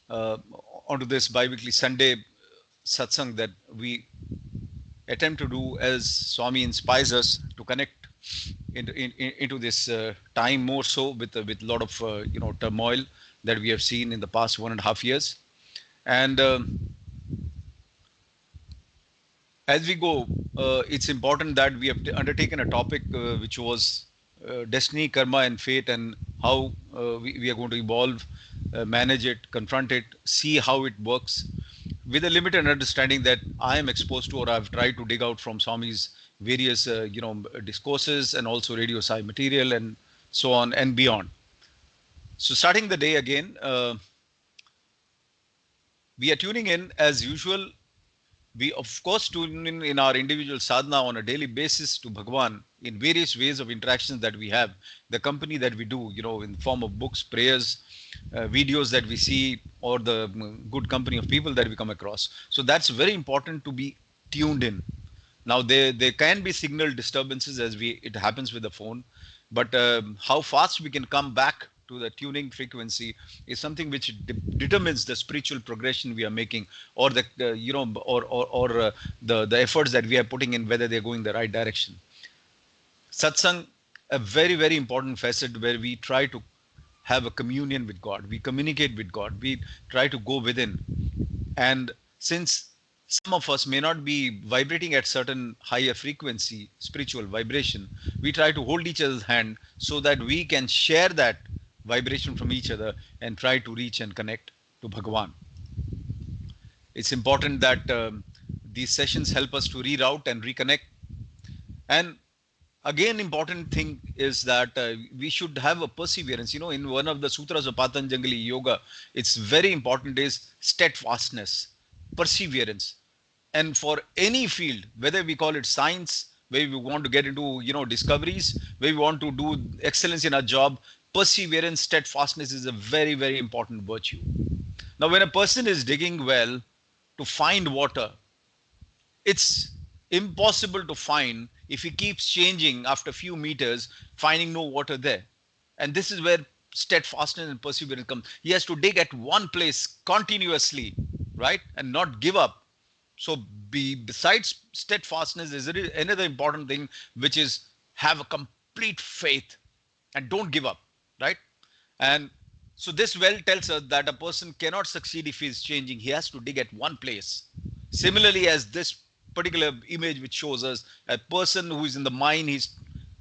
uh, onto this bi-weekly Sunday satsang that we attempt to do as Swami inspires us to connect into this time more so with a lot of turmoil that we have seen in the past 1.5 years. And as we go, it's important that we have undertaken a topic which was destiny, karma, and fate, and how we are going to evolve, manage it, confront it, see how it works, with a limited understanding that I am exposed to, or I've tried to dig out from Swami's various, discourses and also radio sci material and so on and beyond. So, starting the day again, we are tuning in as usual. We of course tune in our individual sadhana on a daily basis to Bhagwan in various ways of interactions that we have, the company that we do, in the form of books, prayers, videos that we see, or the good company of people that we come across. So that's very important to be tuned in. Now there can be signal disturbances as we it happens with the phone, but how fast we can come back to the tuning frequency is something which determines the spiritual progression we are making, or the the efforts that we are putting in, whether they're going the right direction. Satsang, a very very important facet where we try to have a communion with God, we communicate with God, we try to go within. And since some of us may not be vibrating at certain higher frequency spiritual vibration, we try to hold each other's hand so that we can share that vibration from each other and try to reach and connect to Bhagavan. It's important that these sessions help us to reroute and reconnect. And again, important thing is that we should have a perseverance. In one of the sutras of Patanjali Yoga, it's very important is steadfastness, perseverance. And for any field, whether we call it science, where we want to get into discoveries, where we want to do excellence in our job, perseverance, steadfastness is a very very important virtue. Now, when a person is digging well to find water, it's impossible to find if he keeps changing after a few meters, finding no water there. And this is where steadfastness and perseverance comes. He has to dig at one place continuously, right, and not give up. So besides steadfastness, is another important thing, which is have a complete faith and don't give up, right? And so this well tells us that a person cannot succeed if he is changing. He has to dig at one place. Similarly, as this particular image which shows us a person who is in the mine, he's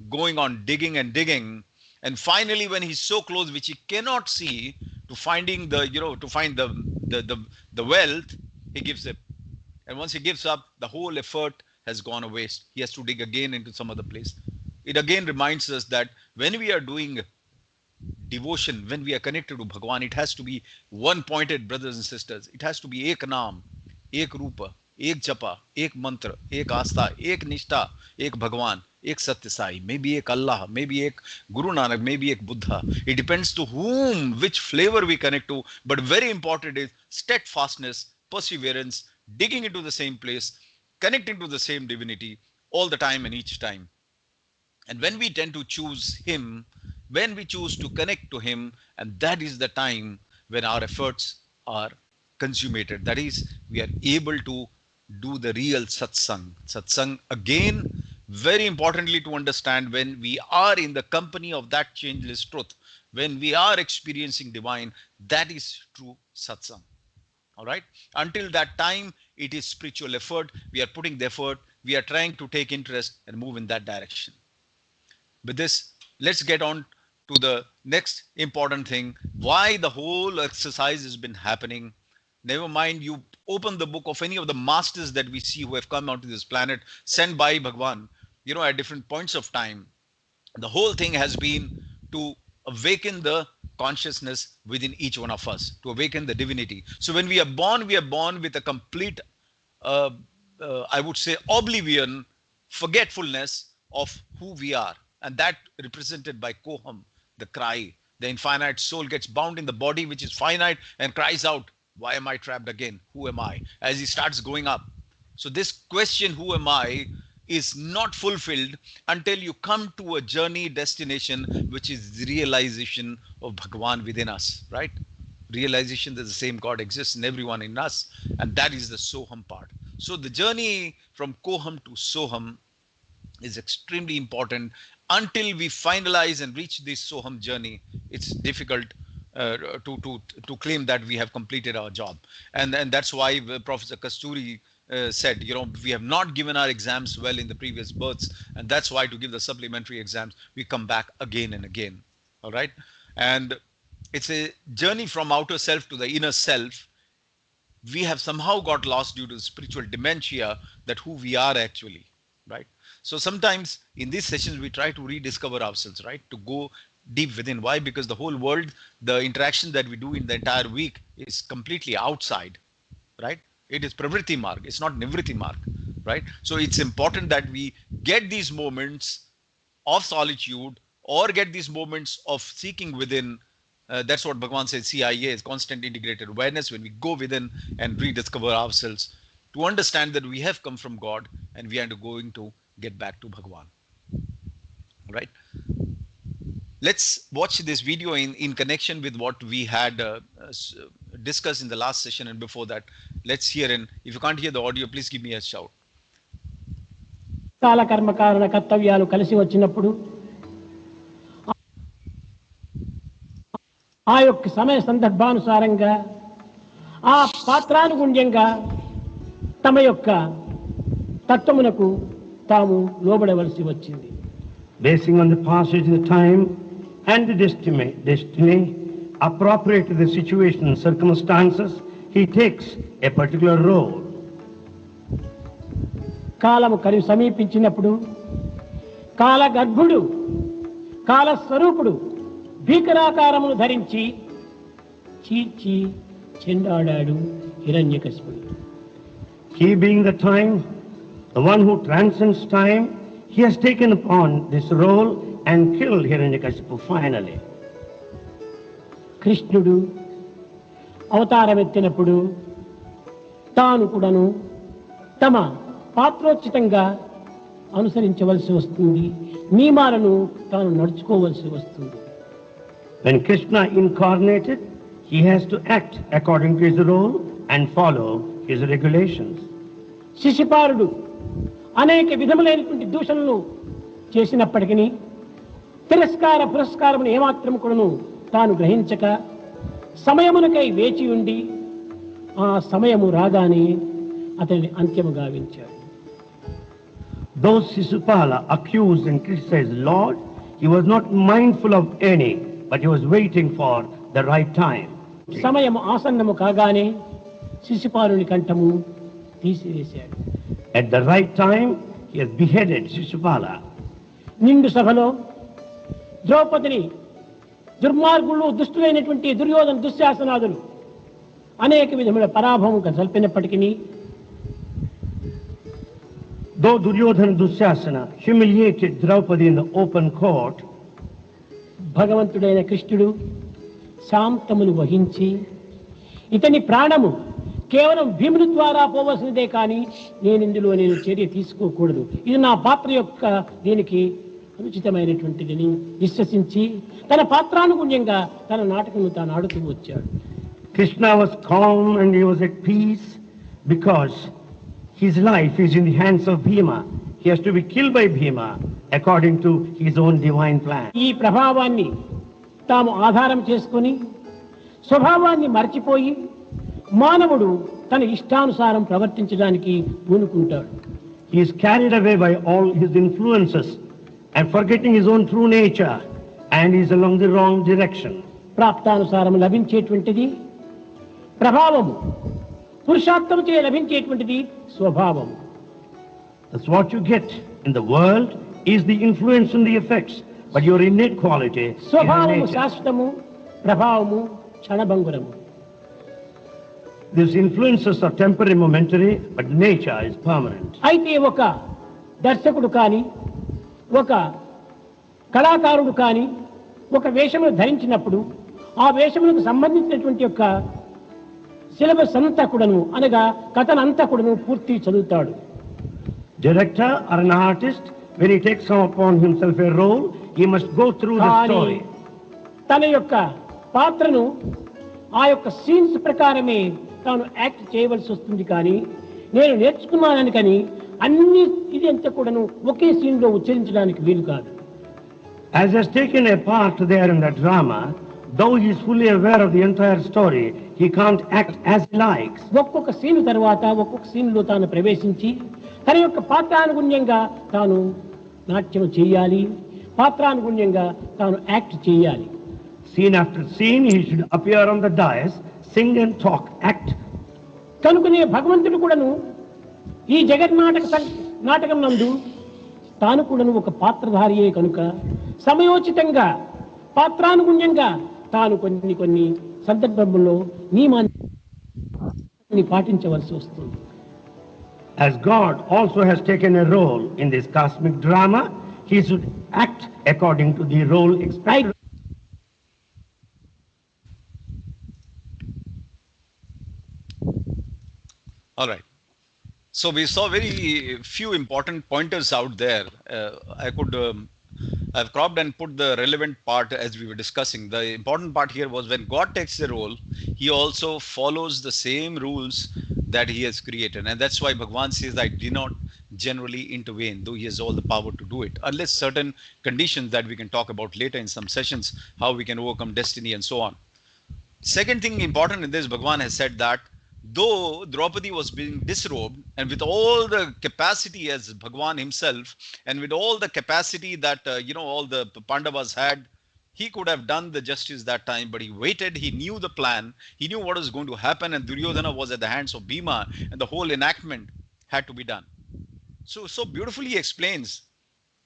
going on digging and digging, and finally when he's so close, which he cannot see, to finding to find the wealth, he gives up. And once he gives up, the whole effort has gone a waste. He has to dig again into some other place. It again reminds us that when we are doing devotion, when we are connected to Bhagwan, it has to be one pointed, brothers and sisters. It has to be ek naam, ek rupa, ek japa, ek mantra, ek asta, ek nishta, ek Bhagwan, ek Satya Sai, maybe ek Allah, maybe ek Guru Nanak, maybe ek Buddha. It depends to whom, which flavor we connect to. But very important is steadfastness, perseverance, digging into the same place, connecting to the same divinity all the time and each time. And when we tend to choose Him, when we choose to connect to Him, and that is the time when our efforts are consummated. That is, we are able to do the real satsang. Satsang, again, very importantly to understand, when we are in the company of that changeless truth, when we are experiencing divine, that is true satsang. All right. Until that time, it is spiritual effort. We are putting the effort. We are trying to take interest and move in that direction. With this, let's get on to the next important thing. Why the whole exercise has been happening. Never mind, you open the book of any of the masters that we see who have come onto this planet, sent by Bhagwan, at different points of time. The whole thing has been to awaken the consciousness within each one of us, to awaken the divinity. So when we are born with a complete, I would say, oblivion, forgetfulness of who we are. And that represented by Koham, the cry. The infinite soul gets bound in the body, which is finite, and cries out, why am I trapped again? Who am I? As he starts going up. So this question, who am I, is not fulfilled until you come to a journey destination, which is the realization of Bhagwan within us, right? realization that the same God exists in everyone in us, and that is the Soham part. So the journey from Koham to Soham is extremely important. Until we finalize and reach this Soham journey, it's difficult to claim that we have completed our job. And that's why Professor Kasturi said, we have not given our exams well in the previous births, and that's why to give the supplementary exams, we come back again and again. All right. And it's a journey from outer self to the inner self. We have somehow got lost due to spiritual dementia that who we are actually, right? So sometimes in these sessions we try to rediscover ourselves, right? To go deep within. Why? Because the whole world, the interaction that we do in the entire week is completely outside, right? It is pravritti marg, it's not nivritti marg, right? So it's important that we get these moments of solitude or get these moments of seeking within. That's what Bhagavan says, CIA is constant integrated awareness, when we go within and rediscover ourselves to understand that we have come from God and we are going to get back to Bhagavan. Right? Let's watch this video in connection with what we had discussed in the last session, and before that, let's hear. And if you can't hear the audio, please give me a shout. కాల కర్మ కారణ కర్తవ్యాలు కలిసి వచ్చినప్పుడు ఆ యొక్క సమయ సందర్భానుసారంగా ఆ పాత్రానుగుణ్యంగా తమ యొక్క తత్వమునకు తాము లోబడవలసి వచ్చింది. Basing on the passage of the time and the destiny appropriate to the situation and circumstances, he takes a particular role. కాలము కలి సమీపించినప్పుడు కాలగర్భుడు కాలస్వరూపుడు భీకరాకారమును ధరించి చీల్చి చెండాడాడు హిరణ్యకశిపుడు. He being the time, the one who transcends time, he has taken upon this role and killed Hiranyakashipu finally. కృష్ణుడు అవతారమెత్తినప్పుడు తాను కూడాను తమ పాత్రోచితంగా అనుసరించవలసి వస్తుంది, నియమాలను తాను నడుచుకోవలసి వస్తుంది. When Krishna incarnated, he has to act according to his role and follow his regulations. శిశుపాలుడు అనేక విధములైనటువంటి దూషణలు చేసినప్పటికీ తిరస్కార పురస్కారమును ఏమాత్రం కూడాను తాను గ్రహించక సమయమునకై వేచి ఉండి ఆ సమయము రాగానే అతన్ని అంత్యము గావించాడు. Though Sisupala accused and criticized the Lord, he was not mindful of any, but he was waiting for the right time. సమయము ఆసన్నము కాగానే శిశుపాలుని కంఠము తీసివేశాడు. At the right time, he has beheaded Sisupala. నిండు సభలో ద్రౌపదిని దుర్మార్గులు దుష్టులైనటువంటి దుర్యోధన దుశ్శాసనాదులు అనేక విధముల పరాభవం సల్పినప్పటికీ, though Duryodhana Dusyasana humiliated Draupadi in the open court, భగవంతుడైన కృష్ణుడు శాంతమును వహించి ఇతని ప్రాణము కేవలం భీముని ద్వారా పోవలసినదే కానీ ఇందులో చర్య తీసుకోకూడదు, ఇది నా పాత్ర యొక్క దీనికి అనుచితమైనటువంటిదని విశ్వసించి తన పాత్రానుగుణ్యంగా తన నాటకము తాను ఆడుతూ వచ్చాడు. Krishna was calm and he was at peace because his life is in the hands of Bhima. He has to be killed by Bhima according to his own divine plan. ఈ ప్రభావాన్ని తాము ఆధారం చేసుకొని స్వభావాన్ని మర్చిపోయి మానవుడు తన ఇష్టానుసారం ప్రవర్తించడానికి పూనుకుంటాడు. He is carried away by all his influences and forgetting his own true nature, and he is along the wrong direction. ప్రాప్తానుసారం లభించేటువంటిది ప్రభావము, పురుషార్థముచే లభించేటువంటిది స్వభావము. That's what you get in the world is the influence and the effects, but your innate quality is స్వభావము nature. శాశ్వతము, ప్రభావము క్షణభంగురము. These influences are temporary, momentary, but nature is permanent. అయితే ఒక దర్శకుడు కానీ ఒక కళాకారుడు కానీ ఒక వేషమును ధరించినప్పుడు ఆ వేషములకు సంబంధించినటువంటి యొక్క సిలబస్ అంతా కూడాను అనగా కథనంతా కూడాను పూర్తి చదువుతాడు. Director or an artist, when he takes upon himself a role, he must go through the story. తన యొక్క పాత్రను ఆ యొక్క సీన్స్ ప్రకారమే తాను యాక్ట్ చేయవలసి వస్తుంది. కానీ నేను నేర్చుకున్నానని కానీ అన్ని ఇది అంతా కూడాను ఒకే సీన్లో ఉచ్చరించడానికి వీలు కాదు. As has taken a part there in the drama, though he is fully aware of the entire story, he can't act as he likes. ఒక్కొక్క సీన్ తర్వాత ఒక్కొక్క సీన్లో తాను ప్రవేశించి తన యొక్క పాత్రానుగుణ్యంగా తాను నాట్యం చేయాలి, పాత్రానుగుణ్యంగా తాను యాక్ట్ చేయాలి. Scene after scene, he should appear on the dais, sing and talk, act. కనుకనే భగవంతుడు కూడాను ఈ నాటకం నందు తాను కూడాను ఒక పాత్రధారియే కనుక సమయోచితంగా పాత్రానుగుణ్యంగా తాను కొన్ని సందర్భంలో నియమాన్ని పాటించవలసి వస్తుంది. As God also has taken a role in this cosmic drama, he should act according to the role expected. All right. So we saw very few important pointers out there. I've cropped and put the relevant part as we were discussing. The important part here was when God takes the role, he also follows the same rules that he has created. And that's why Bhagavan says, I do not generally intervene, though he has all the power to do it, unless certain conditions that we can talk about later in some sessions, how we can overcome destiny and so on. Second thing important in this, Bhagavan has said that though Draupadi was being disrobed, and with all the capacity as Bhagavan himself, and with all the capacity that, all the Pandavas had, he could have done the justice that time, but he waited, he knew the plan, he knew what was going to happen, and Duryodhana was at the hands of Bhima, and the whole enactment had to be done. So beautifully he explains,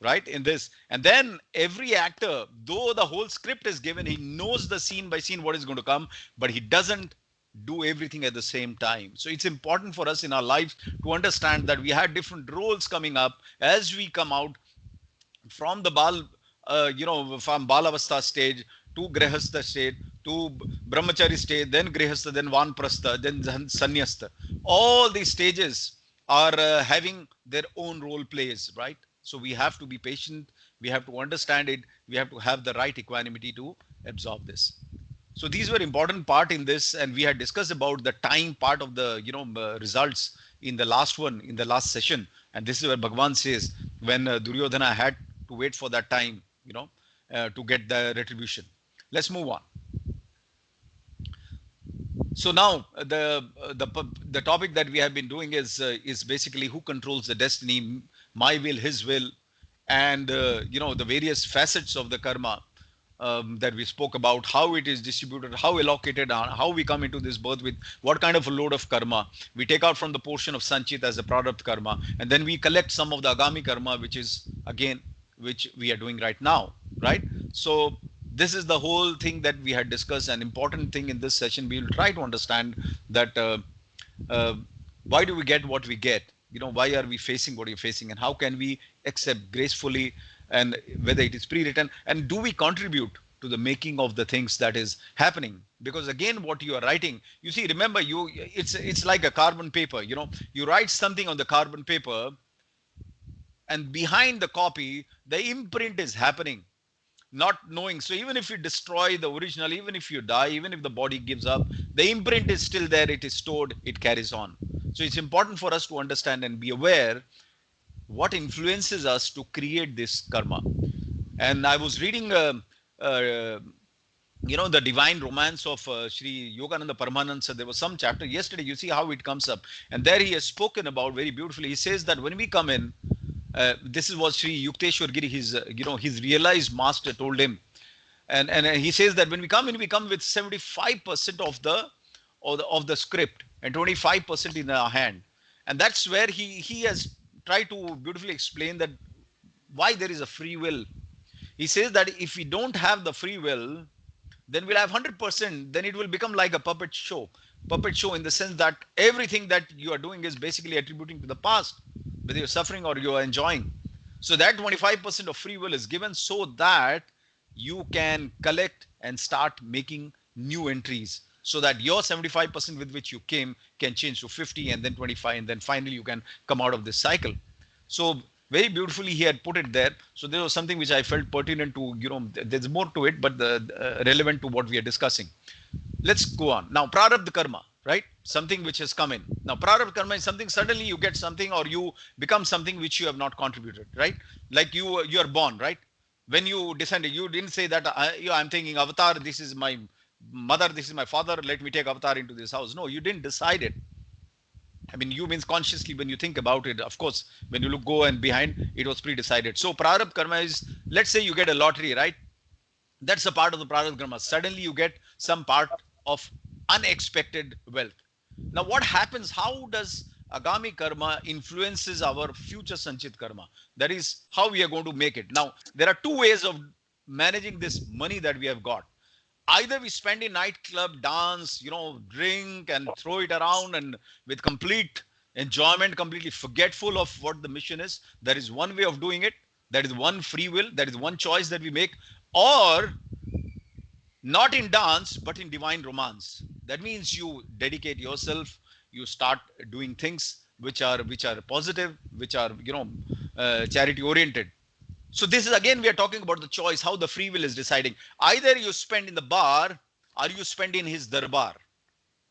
right, in this. And then every actor, though the whole script is given, he knows the scene by scene what is going to come, but he doesn't do everything at the same time. So it's important for us in our lives to understand that we had different roles coming up as we come out from the from Balavastha stage to Grihastha stage to Brahmachari stage, then Grihastha, then Vanprastha, then Sannyasta. All these stages are having their own role plays, right? So we have to be patient, we have to understand it, we have to have the right equanimity to absorb this. So these were important part in this, and we had discussed about the time part of the results in the last session, and this is where Bhagavan says when Duryodhana had to wait for that time, to get the retribution. Let's move on. So now the topic that we have been doing is basically who controls the destiny, my will, his will, and the various facets of the karma that we spoke about, how it is distributed, how allocated, how we come into this birth with what kind of a load of karma we take out from the portion of Sanchit as a product karma, and then we collect some of the Agami karma, which we are doing right now, right? So this is the whole thing that we had discussed. An important thing in this session, we will try to understand that why do we get what we get? Why are we facing what you're facing, and how can we accept gracefully, and whether it is pre-written, and do we contribute to the making of the things that is happening? Because again, what you are writing, you see, remember, it's like a carbon paper. You write something on the carbon paper, and behind the copy, the imprint is happening, not knowing. So even if you destroy the original, even if you die, even if the body gives up, the imprint is still there, it is stored, it carries on. So it's important for us to understand and be aware what influences us to create this karma. And I was reading the divine romance of Sri Yogananda Paramahansa. There was some chapter yesterday, you see how it comes up, and there he has spoken about very beautifully. He says that when we come in, this is what Sri Yukteswar Giri, his realized master, told him, and he says that when we come in, we come with 75% of the script and 25% in our hand, and that's where he has tried to beautifully explain that why there is a free will. He says that if we don't have the free will, then we'll have 100%, then it will become like a puppet show in the sense that everything that you are doing is basically attributing to the past, whether you're suffering or you're enjoying. So that 25% of free will is given so that you can collect and start making new entries, so that your 75% with which you came can change to 50, and then 25, and then finally you can come out of this cycle. So very beautifully he had put it there. So there was something which I felt pertinent to, there's more to it, but relevant to what we are discussing. Let's go on. Now, prarabdha karma, right? Something which has come in. Now, prarabdha karma is something, suddenly you get something or you become something which you have not contributed, right? Like you are born, right? When you descended, you didn't say that, I'm thinking, avatar, this is my mother, this is my father, let me take avatar into this house. No, you didn't decide it. I mean, you means consciously when you think about it. Of course, when you look go and behind, it was pre-decided. So prarabdha karma is, let's say you get a lottery, right? That's a part of the prarabdha karma. Suddenly you get some part of unexpected wealth. Now what happens? How does agami karma influences our future sanchit karma? That is how we are going to make it. Now there are two ways of managing this money that we have got. Either we spend in nightclub, dance, drink and throw it around and with complete enjoyment, completely forgetful of what the mission is. That is one way of doing it. That is one free will. That is one choice that we make. Or not in dance, but in divine romance. That means you dedicate yourself, you start doing things which are positive, which are charity oriented. So this is, again, we are talking about the choice, how the free will is deciding. Either you spend in the bar or you spend in his darbar.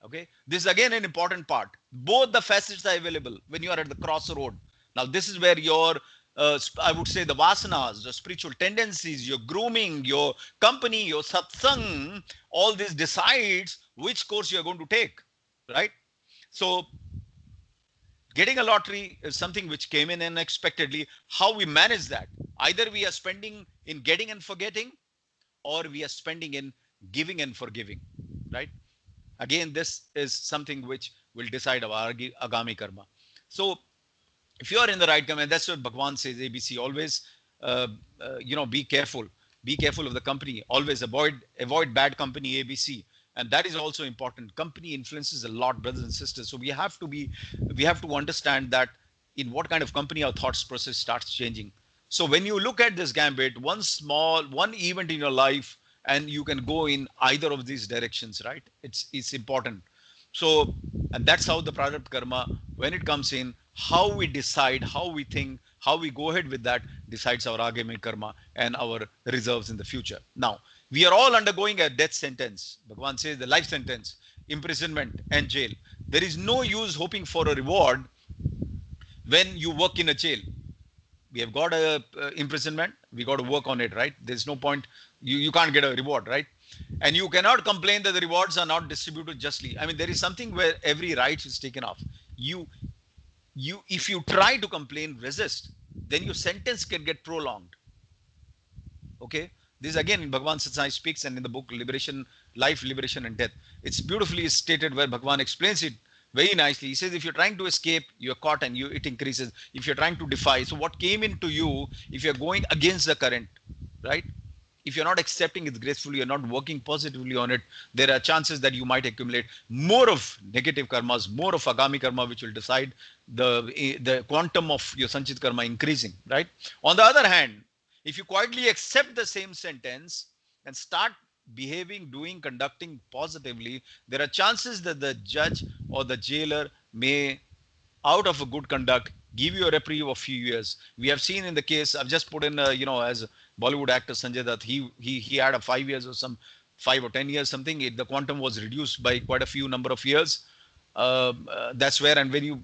Okay, this is again an important part. Both the facets are available when you are at the crossroad. Now this is where your I would say the vasanas, the spiritual tendencies, your grooming, your company, your satsang, all this decides which course you are going to take, right? So getting a lottery is something which came in unexpectedly. How we manage that? Either we are spending in getting and forgetting, or we are spending in giving and forgiving, right? Again, this is something which will decide our agami karma. So if you are in the right karma, and that's what Bhagwan says, ABC, always, be careful. Be careful of the company. Always avoid bad company, ABC. And that is also important. Company influences a lot, brothers and sisters. So we have to understand that in what kind of company our thoughts process starts changing. So when you look at this gambit, one event in your life, and you can go in either of these directions, right? It's important. So, and that's how the prarabdha karma, when it comes in, how we decide, how we think, how we go ahead with that decides our agami karma and our reserves in the future. Now, we are all undergoing a death sentence. Bhagwan says the life sentence, imprisonment and jail. There is no use hoping for a reward when you work in a jail. We have got a imprisonment, we got to work on it, right? There's no point, you can't get a reward, right? And you cannot complain that the rewards are not distributed justly. I mean, there is something where every right is taken off. If you try to complain, resist, then your sentence can get prolonged. Okay, this again in Bhagwan Satsang speaks, and in the book Life, Liberation and Death, it's beautifully stated where Bhagwan explains it very nicely. He says if you're trying to escape, you're caught and it increases. If you're trying to defy, so what came into you, if you're going against the current, right? If you're not accepting it gracefully, you're not working positively on it, there are chances that you might accumulate more of negative karmas, more of agami karma, which will decide the quantum of your sanchit karma increasing, right? On the other hand, if you quietly accept the same sentence and start behaving, doing, conducting positively, there are chances that the judge or the jailer may, out of a good conduct, give you a reprieve of few years. We have seen in the case, I've just put in, as Bollywood actor Sanjay Dutt, he had a 5 years or 5 or 10 years, something. The quantum was reduced by quite a few number of years. That's where, and when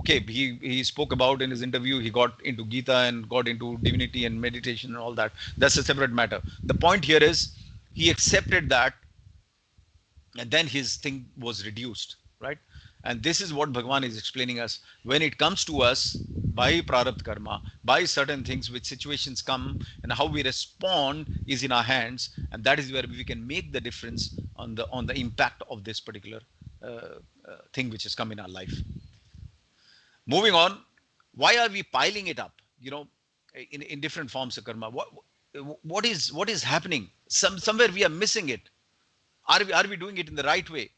he spoke about in his interview, he got into Gita and got into divinity and meditation and all that. That's a separate matter. The point here is he accepted that, and then his thing was reduced, right? And this is what Bhagwan is explaining us. When it comes to us by prarabdha karma, by certain things, which situations come, and how we respond is in our hands, and that is where we can make the difference on the impact of this particular thing which has come in our life. Moving on, why are we piling it up? In different forms of karma. What is happening? Somewhere we are missing it. Are we doing it in the right way?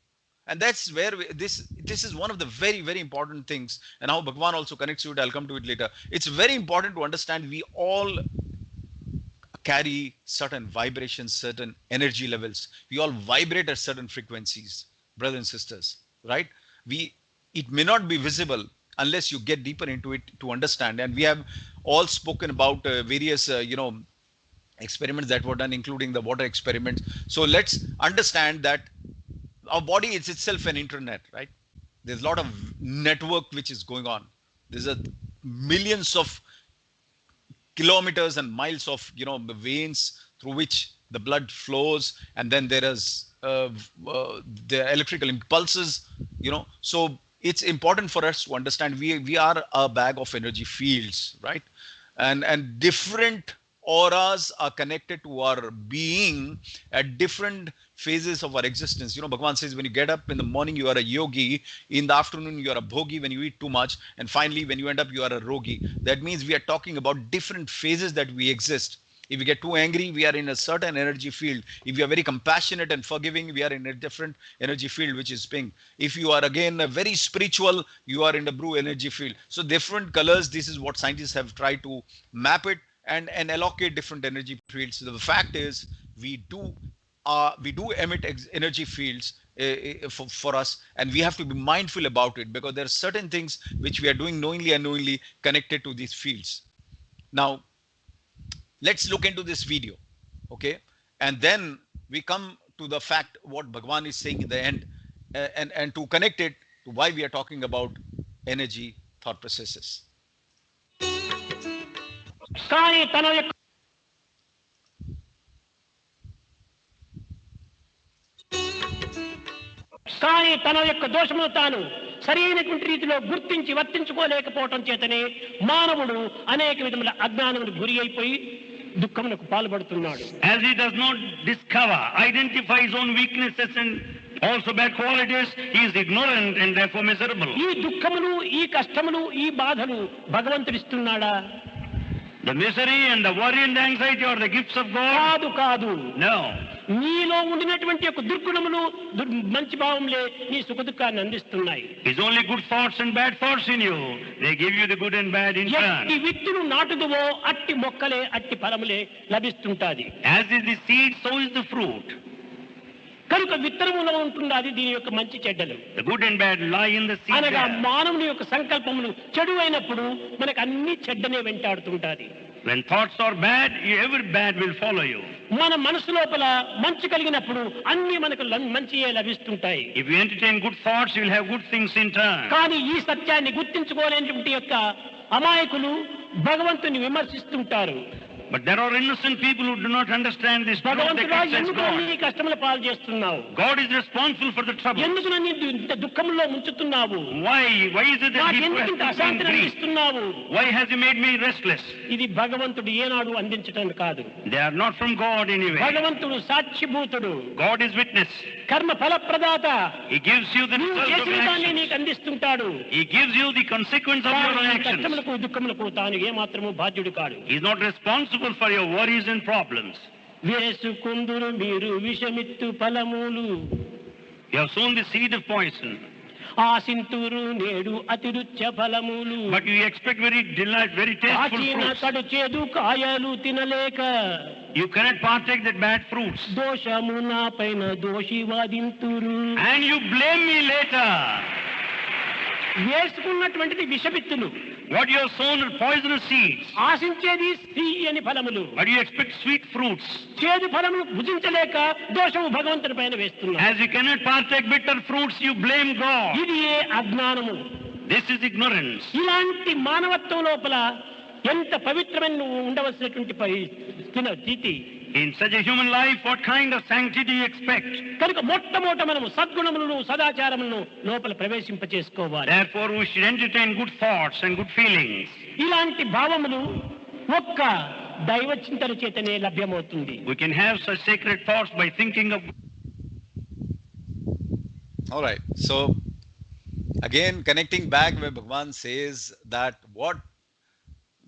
And that's where this is one of the very, very important things, and how Bhagwan also connects to it. I'll come to it later. It's very important to understand we all carry certain vibrations, certain energy levels. We all vibrate at certain frequencies, brothers and sisters, right? It may not be visible unless you get deeper into it to understand. And we have all spoken about various, experiments that were done, including the water experiments. So let's understand that our body is itself an internet, right? There's a lot of network which is going on. There's a millions of kilometers and miles of the veins through which the blood flows, and then there is the electrical impulses. So it's important for us to understand we are a bag of energy fields, right? And different auras are connected to our being at different phases of our existence. Bhagavan says when you get up in the morning, you are a yogi. In the afternoon, you are a bhogi when you eat too much. And finally, when you end up, you are a rogi. That means we are talking about different phases that we exist. If we get too angry, we are in a certain energy field. If we are very compassionate and forgiving, we are in a different energy field, which is pink. If you are again very spiritual, you are in the blue energy field. So different colors, this is what scientists have tried to map it and allocate different energy fields. So the fact is, we do emit energy fields for us, and we have to be mindful about it, because there are certain things which we are doing knowingly and unknowingly connected to these fields. Now, let's look into this video, okay? And then we come to the fact what Bhagavan is saying in the end, and to connect it to why we are talking about energy thought processes. కానీ తన యొక్క దోషమును తాను సరైనటువంటి రీతిలో గుర్తించి వర్తించుకోలేకపోవటం చేతనే మానవుడు అనేక విధముల అజ్ఞానముకు గురి అయిపోయి దుఃఖమునకు పాల్పడుతున్నాడు. As he does not discover, identify his own weaknesses and also bad qualities, he is ignorant and therefore miserable. ఈ దుఃఖములు, ఈ కష్టములు, ఈ బాధలు భగవంతుడు ఇస్తున్నాడా? The misery and the worry and the anxiety are the gifts of God? కాదు. No. నీలో ఉండినటువంటి యొక్క దుర్గుణములు, మంచి భావంలే నీ సుఖ దుఃఖాన్ని అందిస్తున్నాయి. It's only good thoughts and bad thoughts in you. They give you the good and bad in turn. ఎట్టి విత్తును నాటుదువో అట్టి మొక్కలే అట్టి ఫలములే లభిస్తుంటాది. As is the seed, so is the fruit. కనుక విత్తనములో ఉంటున్నది దీని యొక్క మంచి చెడ్డలు. The good and bad lie in the seed. అనగా మానవుని యొక్క సంకల్పములు చెడు అయినప్పుడు మనకు అన్ని చెడ్డనే వెంటాడుతుంటాది. When thoughts are bad, every bad will follow you. మన మనసు లోపల మంచి కలిగినప్పుడు అన్ని మనకు మంచియే లభిస్తుంటాయి. If you entertain good thoughts, you will have good things in turn. కానీ ఈ సత్యాన్ని గుర్తించుకోలేనటువంటి యొక్క అమాయకులు భగవంతుని విమర్శిస్తుంటారు. But there are innocent people who do not understand this truth. They భగవంతుడా criticize ఎందుకు God. నీ కష్టముల పాలు చేస్తున్నావు? God is responsible for the trouble. ఎందుకు నన్ను ఇంత దుఃఖంలో ముంచుతున్నావు? Why is it that నాకు he ఎందుకు ఇంత puts me in అశాంతిని grief? అందిస్తున్నావు? Why has he made me restless? ఇది భగవంతుడు ఏనాడు అందించటం కాదు. They are not from God anyway. భగవంతుడు సాక్షిభూతుడు. God is witness. కర్మ ఫలప్రదాత. He gives you the నువ్వు result of చేసిన your దాన్ని actions. నీకు అందిస్తుంటాడు. He gives you the consequence of your actions. కష్టములకు దుఃఖములకు తాను ఏమాత్రము బాధ్యుడు కాడు. He is not responsible for your worries and problems. వేసుకుందురు మీరు విషమిత్తు ఫలములు. You have sown the seed of poison. ఆశింతురు నేడు అతిరుచ్య ఫలములు. But you expect very tasteful fruits. కడు చేదు కాయలు తినలేక. You cannot partake that bad fruits. దోషము నా పైన దోషి వాదింతురు. And you blame me later. వేసుకున్నటువంటిది విషవిత్తులు. What you have sown are poisonous seeds. ఆశించేది తీయని ఫలములు. But you expect sweet fruits. చేదు ఫలములు భుజించలేక దోషము భగవంతుని పైన వేస్తున్నారు. As you cannot partake bitter fruits, you blame God. ఇది ఏ అజ్ఞానము. This is ignorance. ఇలాంటి మానవత్వం లోపల ఎంత పవిత్రమైన నువ్వు ఉండవలసినటువంటి స్థితి. In such a human life, what kind of sanctity do you expect? కనుక మొట్టమొదట మనము సద్గుణములను సదాచారములను లోపల ప్రవేశింపచేసుకోవాలి. Therefore, we should entertain good thoughts and good feelings. ఇలాంటి భావములు ఒక్క దైవ చింతన చేతనే లభ్యమవుతుంది. We can have such sacred thoughts by thinking of. All right. So, again, connecting back where Bhagavan says that what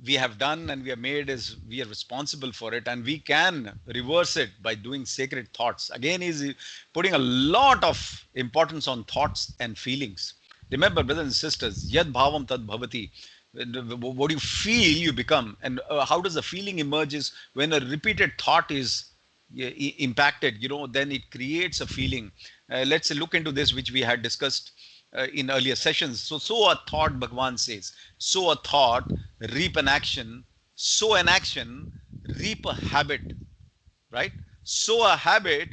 we have done and we have made is we are responsible for it, and we can reverse it by doing sacred thoughts. Again, he's putting a lot of importance on thoughts and feelings. Remember, brothers and sisters, yad bhavam tad bhavati. What you feel, you become. And how does the feeling emerges? When a repeated thought is impacted, then it creates a feeling. Let's look into this, which we had discussed in earlier sessions. So a thought, Bhagavan says, sow a thought, reap an action, sow an action, reap a habit, right? Sow a habit,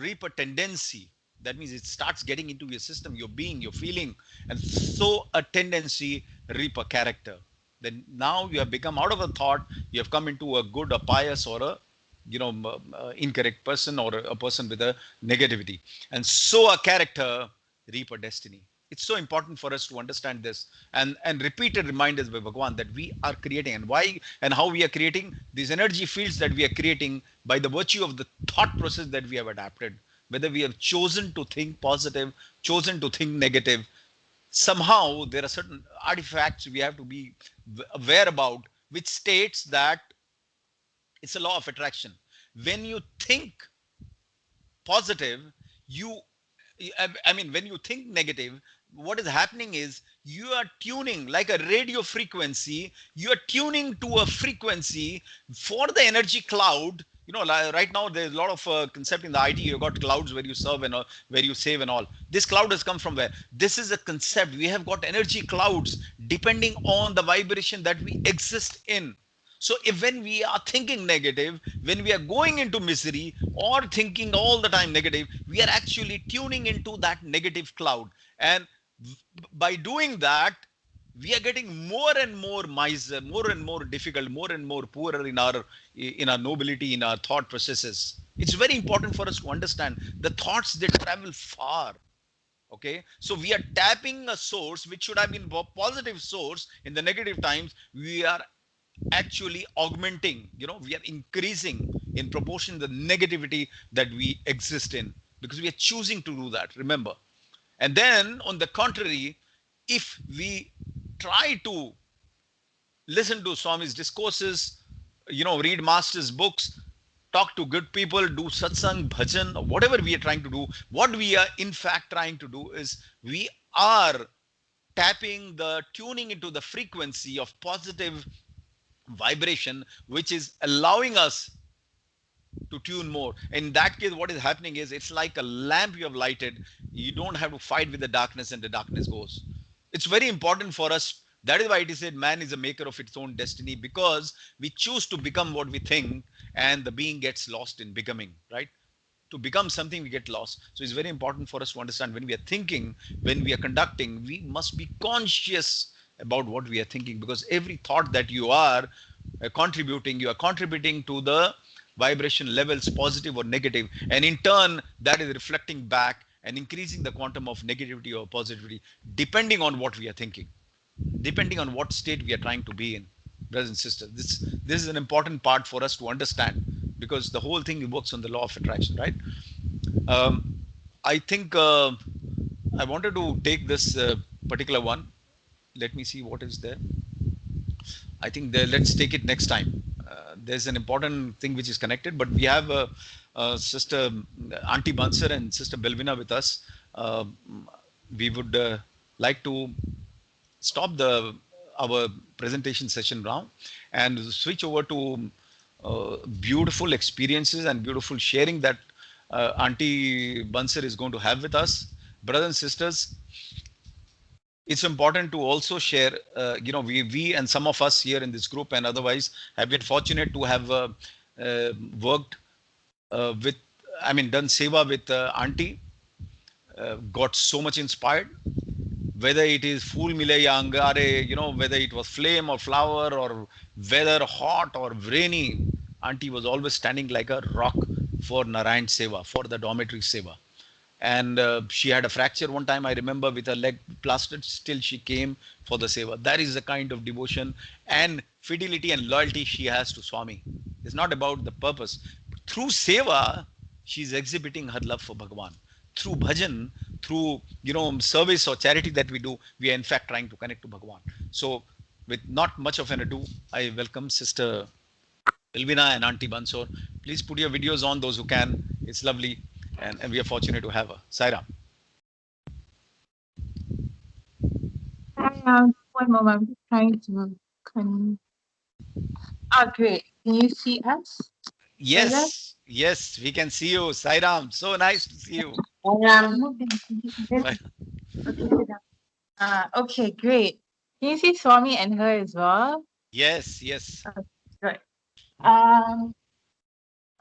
reap a tendency, That means it starts getting into your system, your being, your feeling, and so a tendency reap a character. Then now you have become out of a thought, you have come into a good, a pious, or a incorrect person, or a person with a negativity, and so a character reap a destiny. It's so important for us to understand this, and repeated reminders by Bhagwan that we are creating, and why and how we are creating these energy fields that we are creating by the virtue of the thought process that we have adapted. Whether we have chosen to think positive, chosen to think negative, somehow there are certain artifacts we have to be aware about, which states that it's a law of attraction. When you think positive, you I mean, when you think negative, what is happening is you are tuning like a radio frequency. You are tuning to a frequency for the energy cloud. Right now there's a lot of concept in the IT. You got clouds where you serve and where you save and all. This cloud has come from where? This is a concept. We have got energy clouds depending on the vibration that we exist in. So if when we are thinking negative, when we are going into misery or thinking all the time negative, we are actually tuning into that negative cloud. And by doing that, we are getting more and more miser, more and more difficult, more and more poorer in our nobility, in our thought processes. It's very important for us to understand the thoughts, they travel far. Okay, so we are tapping a source which should have been a positive source. In the negative times, we are actually augmenting, we are increasing in proportion the negativity that we exist in, because we are choosing to do that, remember. And then on the contrary, if we try to listen to Swami's discourses, read master's books, talk to good people, do satsang, bhajan, or whatever we are trying to do, what we are in fact trying to do is we are tapping the tuning into the frequency of positive vibration, which is allowing us to tune more. In that case, what is happening is it's like a lamp you have lighted. You don't have to fight with the darkness, and the darkness goes. It's very important for us. That is why it is said man is a maker of its own destiny, because we choose to become what we think, and the being gets lost in becoming, right? To become something, we get lost. So it's very important for us to understand, when we are thinking, when we are conducting, we must be conscious about what we are thinking, because every thought that you are contributing, you are contributing to the vibration levels, positive or negative, and in turn that is reflecting back and increasing the quantum of negativity or positivity, depending on what we are thinking, depending on what state we are trying to be in. Brothers and sisters, this is an important part for us to understand, because the whole thing works on the law of attraction, right? I think I wanted to take this particular one. Let me see what is there. I think let's take it next time. There's an important thing which is connected, but we have Sister Auntie Bansar and Sister Belvina with us. We would like to stop our presentation session now and switch over to beautiful experiences and beautiful sharing that Auntie Bansar is going to have with us. Brothers and sisters, it's important to also share, we and some of us here in this group and otherwise have been fortunate to have worked with, done seva with Auntie, got so much inspired. Whether it is Phool Mile Ya Angare, whether it was flame or flower or weather hot or rainy, Auntie was always standing like a rock for Narayan Seva, for the dormitory Seva. And she had a fracture one time, I remember, with her leg plastered. Still she came for the seva. That is the kind of devotion and fidelity and loyalty she has to Swami. It's not about the purpose. Through seva, she's exhibiting her love for Bhagavan. Through bhajan, through service or charity that we do, we are in fact trying to connect to Bhagavan. So with not much of an ado, I welcome Sister Ilvina and Auntie Bansor. Please put your videos on, those who can. It's lovely. And we are fortunate to have her. Saira. One moment, I'm just trying to great. Can you see us? Yes, yes, we can see you. Sairam, so nice to see you. Okay, great. Can you see Swami and her as well? Yes, yes. Good. Um,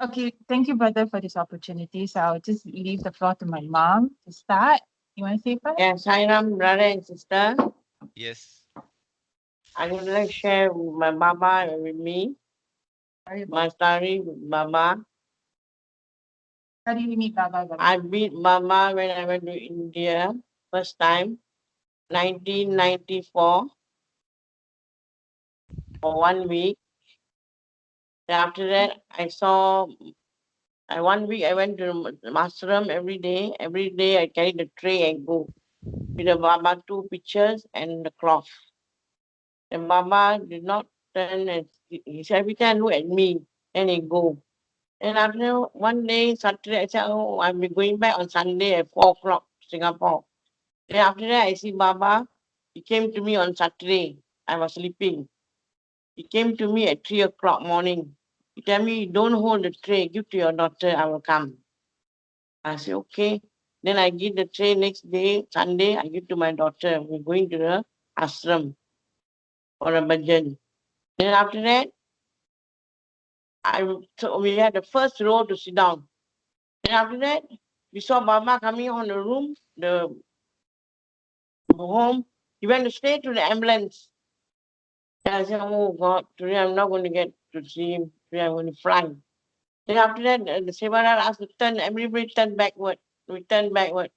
Okay, thank you, brother, for this opportunity. So I'll just leave the floor to my mom to start. You want to say first? Yeah, Sairam, brother and sister. Yes. I would like to share my Baba with me, my story with Baba. How do you meet Baba? I beat Baba when I went to India first time, 1994, for 1 week. Then after that, one week I went to Masram every day. Every day I carry the tray and go with the Baba, 2 pictures and the cloth. And Baba did not turn and he said every time look at me, then he go. And after one day, Saturday, I said, oh, I'll be going back on Sunday at 4 o'clock, Singapore. Then after that, I see Baba. He came to me on Saturday. I was sleeping. He came to me at 3 o'clock morning. He tell me, don't hold the tray, give to your daughter, I will come. I said, okay. Then I give the tray next day, Sunday, I give to my daughter. We're going to the ashram for a bhajan. Then after that, so we had the first row to sit down. Then after that, we saw Baba coming on the room, the home. He went straight to the ambulance. And I said, oh God, today I'm not going to get to see him. Today I'm going to fly. Then after that, the Sevarar asked to turn, everybody turn backward. We turn backward.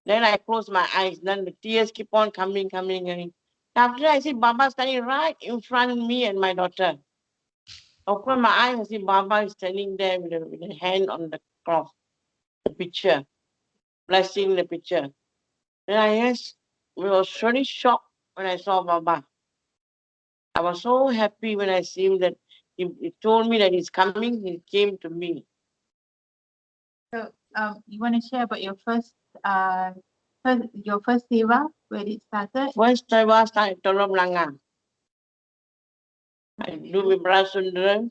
Then I closed my eyes. Then the tears keep on coming. After that, I see Baba standing right in front of me and my daughter. Open my eyes, I see Baba is standing there with a hand on the cloth, the picture, blessing the picture. Then I was really shocked when I saw Baba. I was so happy when I see him that he told me that he's coming, he came to me. So, you want to share about your first seva, where it started? First I was at Tolong Langa. I do with Brasundra.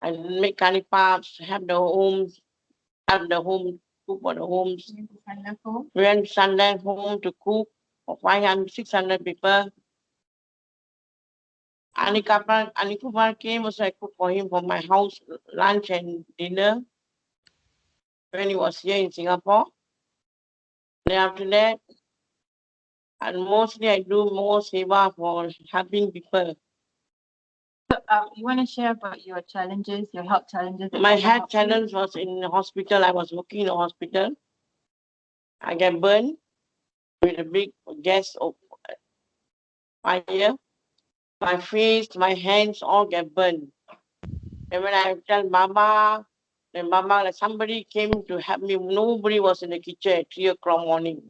I make curry puffs, have the home, cook for the homes. We went to Sunday home to cook for 500, 600 people. Anikupar came, also I cooked for him for my house, lunch and dinner when he was here in Singapore. Then after that, and mostly I do more seva for helping people. So, you want to share about your challenges, your health challenges? that My Baba health helped you? challenge was in the hospital. I was working in the hospital. I get burned with a big gas fire. My face, my hands all get burned. And when I tell Mama, then Mama, like somebody came to help me. Nobody was in the kitchen at 3 o'clock morning.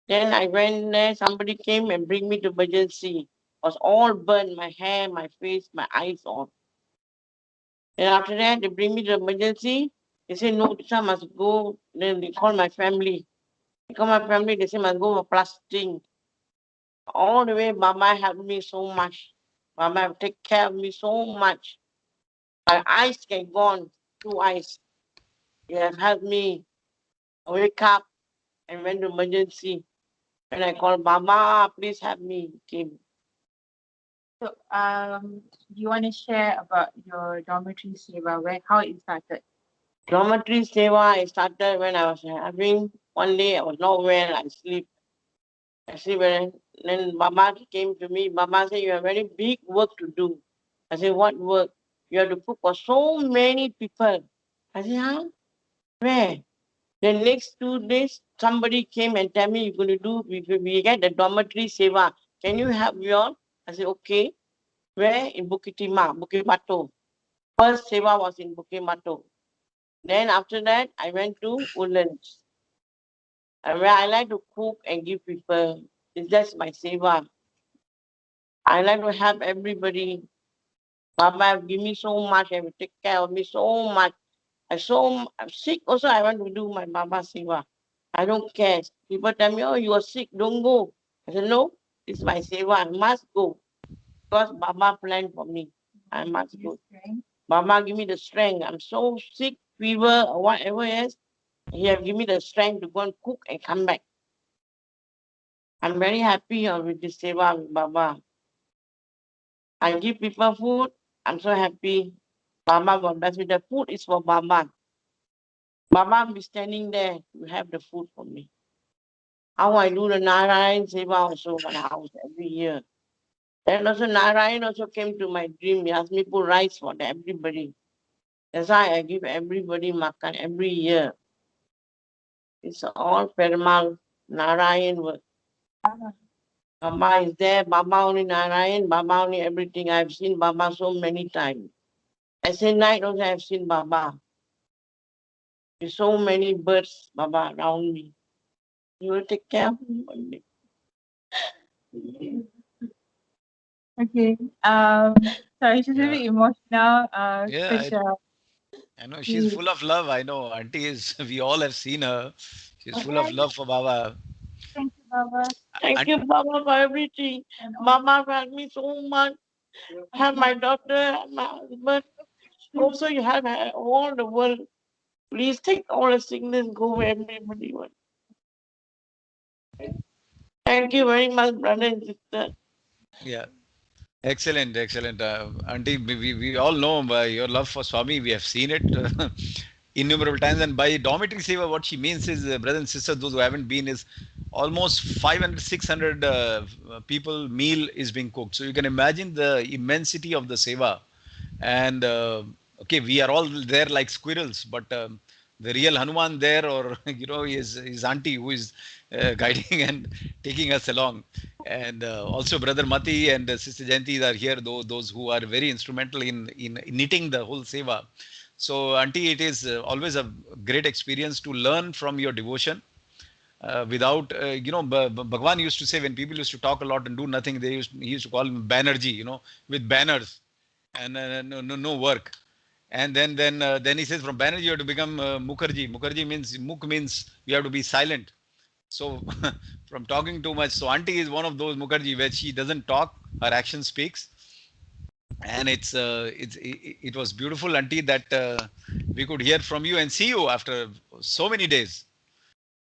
Then I went there, somebody came and bring me to emergency. Was all burned, my hair, my face, my eyes all. And after that, they bring me to emergency. They say, no, this one must go. Then they call my family. They call my family, they say, must go for plastering. All the way, Baba helped me so much. Baba take care of me so much. My eyes get gone, 2 eyes. You have helped me wake up and went to emergency. When I called Baba, please help me. Came. So, do you want to share about your dormitory seva, how it started? Dormitory seva, I started when I was having, one day I was not well, I sleep. Then Baba came to me. Baba said, you have very big work to do. I said, what work? You have to cook for so many people. I said, huh? Where? The next 2 days, somebody came and tell me, you're going to do, we get the dormitory seva. Can you help me all? I said, okay. Where? In Bukit Timah, Bukit Batok. First seva was in Bukit Batok. Then after that, I went to Woodlands. And where I like to cook and give people. It's just my seva. I like to help everybody. Baba give me so much, and take care of me so much. I'm sick also, I want to do my Baba seva. I don't care. People tell me, oh, you are sick, don't go. I said, no, it's my seva, I must go. Because Baba planned for me. I must go. Baba give me the strength. I'm so sick, fever, or whatever it is. He have given me the strength to go and cook and come back. I'm very happy with this seva with Baba. I give people food. I'm so happy. Mama will bless me. The food is for Mama. Mama will be standing there to have the food for me. How I do the Narayan Seva also in my house every year. Then also Narayan also came to my dream. He asked me to put rice for everybody. That's why I give everybody makan every year. It's all Perumal Narayan work. Mama is there, Baba only Narayan, Baba only everything. I've seen Baba so many times. I say night also I've seen Baba. There's so many birds, Baba, around me. You will take care of me one day. Okay. Sorry, she's a Yeah. bit emotional. Yeah, Because I know she's full of love. I know Auntie is. We all have seen her. She's full of love for Baba. thank you, Baba. Thank you, Baba, for everything. Mama helped me so much. Have my daughter, have my husband. Also, you have all the world. Please take all the sickness, go where everybody wants. Thank you very much, brother and sister. Yeah. Excellent, excellent. Auntie, we all know your love for Swami. We have seen it innumerable times. And by dormitory seva, what she means is, brothers and sisters, those who haven't been, is almost 500, 600 people meal is being cooked. So you can imagine the immensity of the seva. And okay, we are all there like squirrels, but the real Hanuman there, or is auntie who is guiding and taking us along. And also brother Mati and sister Jayanti are here, though those who are very instrumental in knitting the whole seva. So auntie, it is always a great experience to learn from your devotion. Without Bhagwan used to say, when people used to talk a lot and do nothing, he used to call him Banerjee, with banners and no work. And then he says, from Banerjee you have to become Mukherjee. Mukherjee means, Mukh means you have to be silent. So from talking too much. So auntie is one of those Mukherjee where she doesn't talk, her action speaks. And it was beautiful, auntie, that we could hear from you and see you after so many days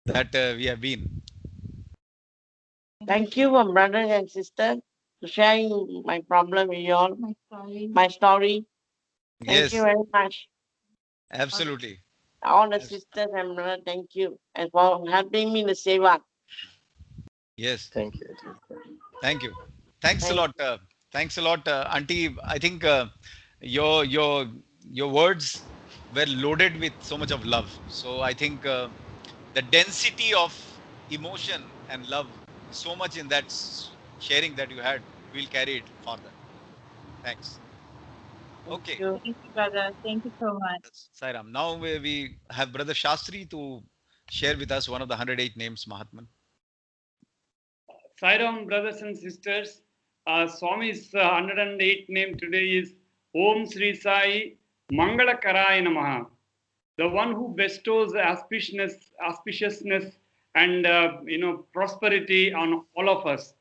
that we have been. Thank you, my brother and sister, for sharing my problem with you all, my story. Thank you Yes, very much. absolutely. All the sisters and brothers, thank you. And for helping me in the seva. Yes, Thank you. thank you. Thanks a Thank lot. Thanks a lot, auntie. I think your words were loaded with so much of love. So I think the density of emotion and love is so much in that sharing that you had. We'll carry it further. Thanks. thank Okay, you. Thank you, brother. Thank you so much. Sairam. Now we have Brother Shastri to share with us one of the 108 names, Mahatman. Sairam, brothers and sisters, Swami's 108th name today is Om Sri Sai Mangala Karaya Namaha, the one who bestows auspiciousness and prosperity on all of us.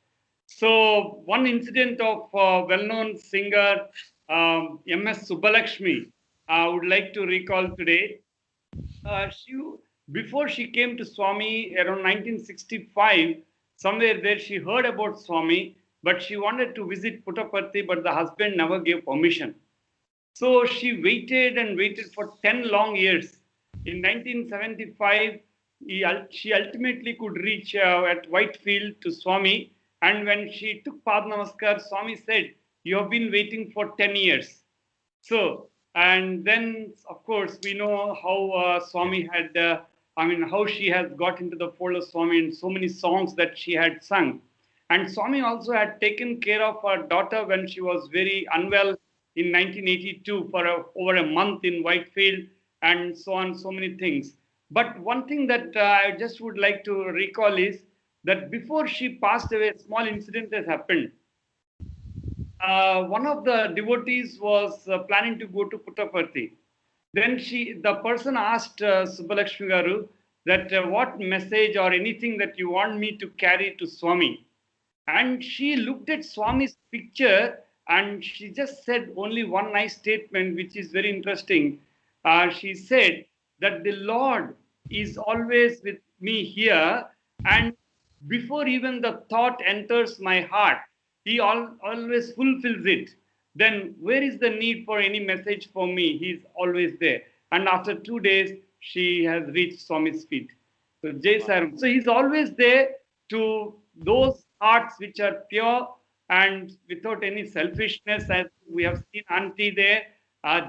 So one incident of well-known singer M.S. Subbalakshmi I would like to recall today. Before she came to Swami around 1965, somewhere there she heard about Swami, but she wanted to visit Puttaparthi, but the husband never gave permission. So she waited and waited for 10 long years. In 1975, she ultimately could reach at Whitefield to Swami. And when she took Pad Namaskar, Swami said, "You have been waiting for 10 years." So, and then of course we know how Swami had, how she has got into the fold of Swami and so many songs that she had sung. And Swami also had taken care of her daughter when she was very unwell in 1982 for over a month in Whitefield and so on, so many things. But one thing that I just would like to recall is that before she passed away, a small incident has happened. One of the devotees was planning to go to Puttaparthi. Then the person asked Subbalakshmi Garu that what message or anything that you want me to carry to Swami. And she looked at Swami's picture and she just said only one nice statement, which is very interesting. She said that the Lord is always with me here, and before even the thought enters my heart, He always fulfills it. then where is the need for any message for me? He's always there. And after 2 days, she has reached Swami's feet. So Jai Saram. So he's always there to those hearts which are pure and without any selfishness, as we have seen Auntie there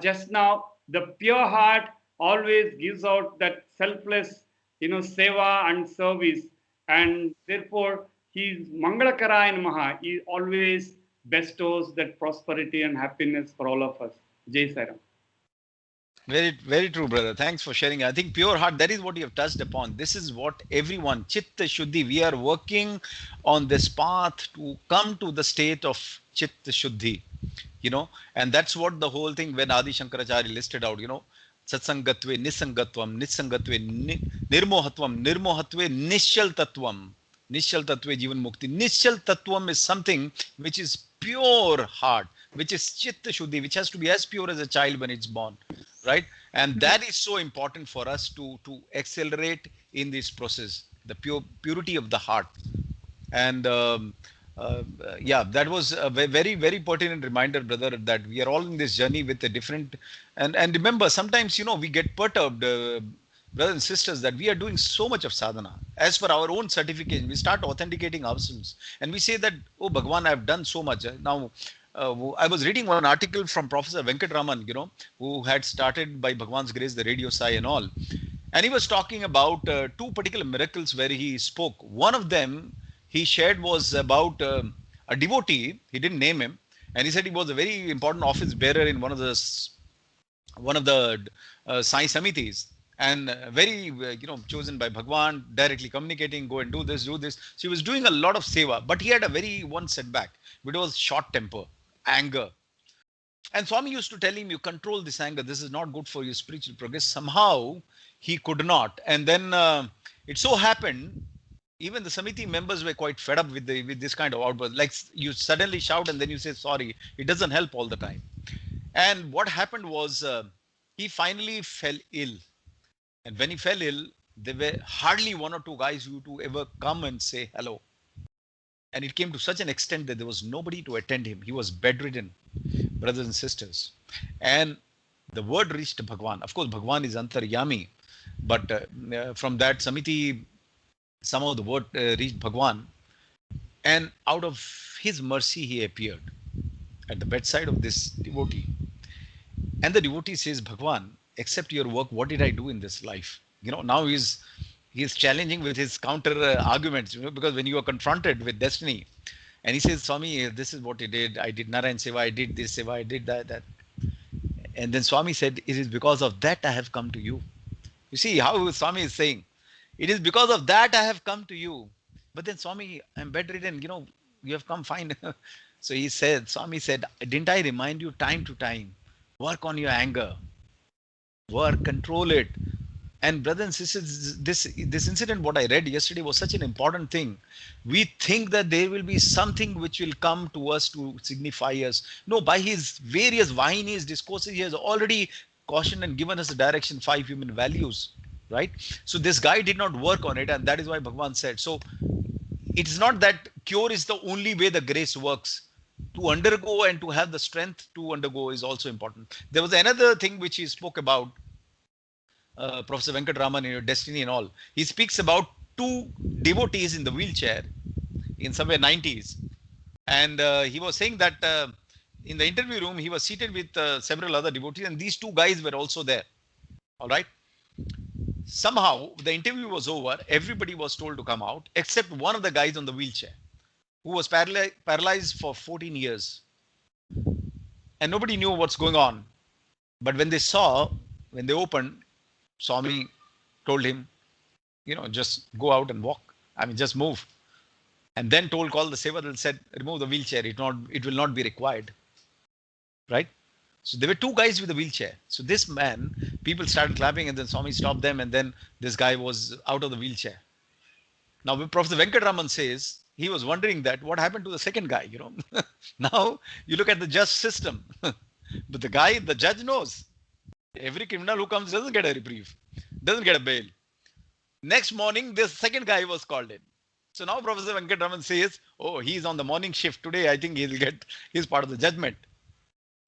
just now. The pure heart always gives out that selfless, seva and service. And therefore, he's Mangalakaraya Namaha. He always bestows that prosperity and happiness for all of us. Jai Saram. Very, very true, brother. Thanks for sharing. I think pure heart, that is what you have touched upon. This is what everyone, Chitta Shuddhi, we are working on this path to come to the state of Chitta Shuddhi, and that's what the whole thing when Adi Shankaracharya listed out, Satsangatve, Nisangatvam, Nisangatve, Nirmohatvam, Nirmohatve, Nishal Tattvam. Nishal Tattve Jivan Mukti. Nishal Tattvam is something which is pure heart, which is Chitta Shuddhi, which has to be as pure as a child when it's born. Right, and that is so important for us to accelerate in this process, the purity of the heart. And that was a very, very pertinent reminder, brother, that we are all in this journey with a different. And remember, sometimes we get perturbed, brothers and sisters, that we are doing so much of sadhana. As for our own certification, we start authenticating ourselves, and we say that, oh Bhagwan, I have done so much. Now. I was reading one article from Professor Venkatraman, who had started by Bhagwan's grace the Radio Sai and all. And he was talking about two particular miracles where he spoke. One of them he shared was about a devotee. He didn't name him. And he said he was a very important office bearer in one of the Sai Samitis. And very, chosen by Bhagwan, directly communicating, go and do this, do this. So he was doing a lot of seva. But he had a one setback, which was short temper. Anger. And Swami used to tell him, you control this anger. This is not good for your spiritual progress. Somehow he could not. And then it so happened, even the Samiti members were quite fed up with this kind of outburst. Like you suddenly shout and then you say sorry. It doesn't help all the time. And what happened was he finally fell ill. And when he fell ill, there were hardly one or two guys who would ever come and say hello. And it came to such an extent that there was nobody to attend him. He was bedridden, brothers and sisters. And the word reached Bhagwan. Of course, Bhagwan is Antaryami. But from that Samiti, somehow the word reached Bhagwan. And out of his mercy, he appeared at the bedside of this devotee. And the devotee says, Bhagwan, accept your work. What did I do in this life? Now he's challenging with his counter arguments, because when you are confronted with destiny, and he says, Swami, this is what he did. I did Narayan Seva, I did this Seva, I did that. And then Swami said, it is because of that I have come to you. You see how Swami is saying, it is because of that I have come to you. But then Swami, I'm bedridden, you have come fine. So Swami said, didn't I remind you time to time, work on your anger, work, control it. And brothers and sisters, this incident, what I read yesterday, was such an important thing. We think that there will be something which will come to us to signify us. No, by his various Vahinis, discourses, he has already cautioned and given us the direction, 5 human values, right? So this guy did not work on it, and that is why Bhagwan said. So it is not that cure is the only way the grace works. To undergo and to have the strength to undergo is also important. There was another thing which he spoke about, Professor Venkatraman, in your Destiny and all. He speaks about 2 devotees in the wheelchair in somewhere 90s. And he was saying that in the interview room, he was seated with several other devotees, and these 2 guys were also there. All right. Somehow, the interview was over. Everybody was told to come out, except one of the guys on the wheelchair, who was paralyzed for 14 years. And nobody knew what's going on. But when they opened, Swami told him, just go out and walk. Just move. And then call the Sevadal, said, remove the wheelchair. It will not be required. Right? So there were 2 guys with a wheelchair. So this man, people started clapping, and then Swami stopped them, and then this guy was out of the wheelchair. Now, Professor Venkatraman says, he was wondering that what happened to the second guy, Now, you look at the just system. But the judge knows. Every criminal who comes doesn't get a reprieve, doesn't get a bail. Next morning, this second guy was called in. So now Professor Venkatraman says, oh, he's on the morning shift today. I think he's part of the judgment.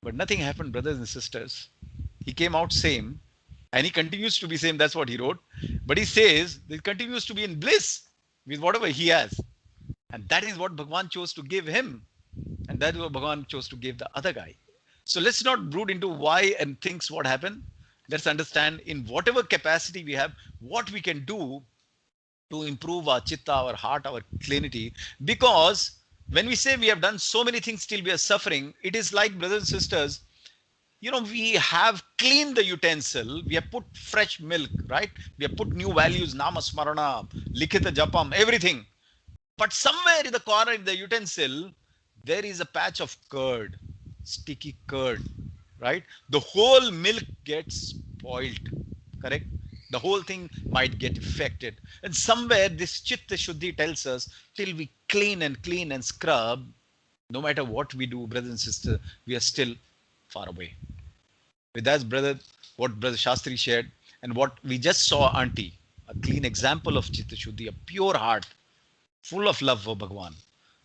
But nothing happened, brothers and sisters. He came out same, and he continues to be same. That's what he wrote. But he says he continues to be in bliss with whatever he has. And that is what Bhagwan chose to give him. And that is what Bhagwan chose to give the other guy. So let's not brood into why and things what happened. Let's understand in whatever capacity we have, what we can do to improve our chitta, our heart, our clarity. Because when we say we have done so many things, still we are suffering, it is like, brothers and sisters, we have cleaned the utensil, we have put fresh milk, right? We have put new values, nama smarana, likhita japam, everything. But somewhere in the corner in the utensil, there is a patch of curd, sticky curd, right? The whole milk gets spoiled, correct? The whole thing might get affected. And somewhere this Chitta Shuddhi tells us, till we clean and scrub, no matter what we do, brothers and sisters, we are still far away. With that, brother, what Brother Shastri shared, and what we just saw, Auntie, a clean example of Chitta Shuddhi, a pure heart, full of love for Bhagwan.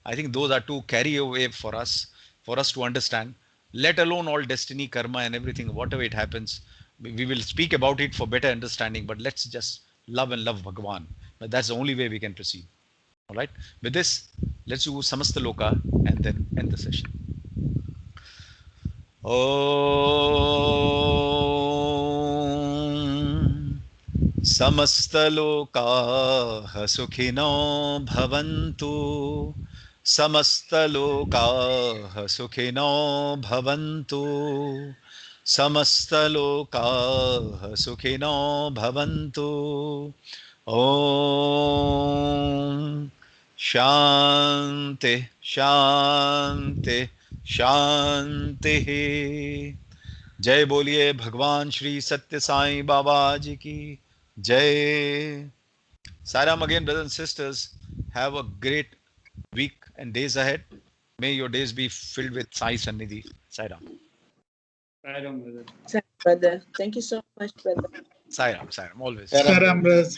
I think those are two carry away for us to understand, let alone all destiny, karma and everything, whatever it happens. We will speak about it for better understanding, but let's just love and love Bhagwan. But that's the only way we can proceed. All right. With this, let's do Samasta Loka and then end the session. Om Samasta Loka Sukhino Bhavantu. Samasta Loka Sukhino Bhavantu. Samasta Loka Sukhino Bhavantu. Om Shanti Shanti Shanti. जय बोलिए भगवान श्री सत्य साईं बाबा जी की जय. Sairam again, brothers and sisters. Have a great week and days ahead. May your days be filled with Sai Sannidhi. Sairam. Sairam, brother. Brother, thank you so much, brother. Sairam, always. Saram, brother.